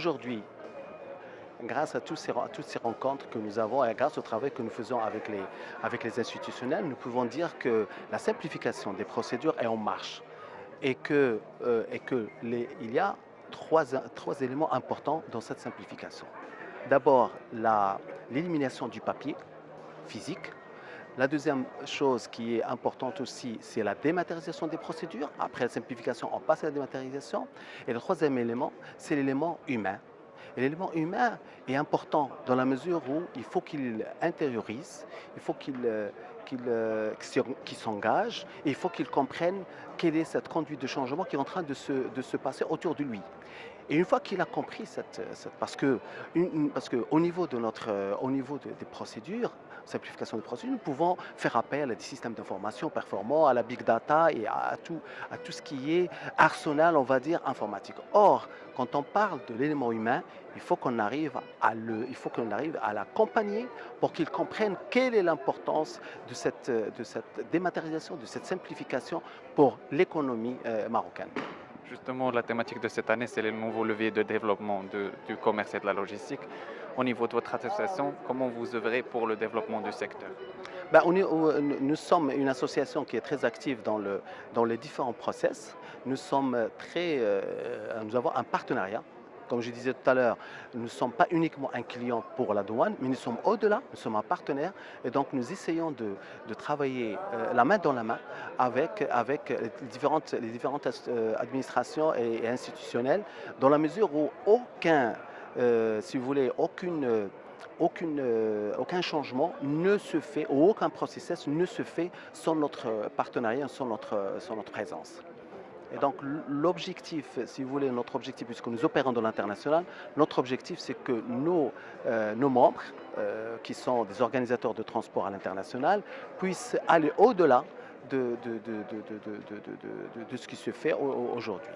aujourd'hui, grâce à toutes ces rencontres que nous avons et grâce au travail que nous faisons avec les institutionnels, nous pouvons dire que la simplification des procédures est en marche il y a trois éléments importants dans cette simplification. D'abord, l'élimination du papier physique. La deuxième chose qui est importante aussi, c'est la dématérialisation des procédures. Après la simplification, on passe à la dématérialisation. Et le troisième élément, c'est l'élément humain. Et l'élément humain est important dans la mesure où il faut qu'il intériorise, il faut qu'il s'engage, et il faut qu'il comprenne quelle est cette conduite de changement qui est en train de se passer autour de lui. Et une fois qu'il a compris parce que au niveau des procédures, simplification des procédures, nous pouvons faire appel à des systèmes d'information performants, à la big data et à tout ce qui est arsenal, on va dire, informatique. Or, quand on parle de l'élément humain, il faut qu'on arrive à l'accompagner pour qu'il comprenne quelle est l'importance de cette dématérialisation, de cette simplification pour l'économie marocaine. Justement, la thématique de cette année, c'est les nouveaux leviers de développement du commerce et de la logistique. Au niveau de votre association, comment vous œuvrez pour le développement du secteur? Nous sommes une association qui est très active dans les différents process. Nous avons un partenariat. Comme je disais tout à l'heure, nous ne sommes pas uniquement un client pour la douane, mais nous sommes au-delà, nous sommes un partenaire. Et donc nous essayons de travailler la main dans la main avec les différentes administrations et institutionnelles, dans la mesure où si vous voulez, aucun changement ne se fait, ou aucun processus ne se fait sans notre partenariat, sans notre présence. Et donc l'objectif, si vous voulez, notre objectif, puisque nous opérons dans l'international, notre objectif c'est que nos membres, qui sont des organisateurs de transport à l'international, puissent aller au-delà de ce qui se fait aujourd'hui.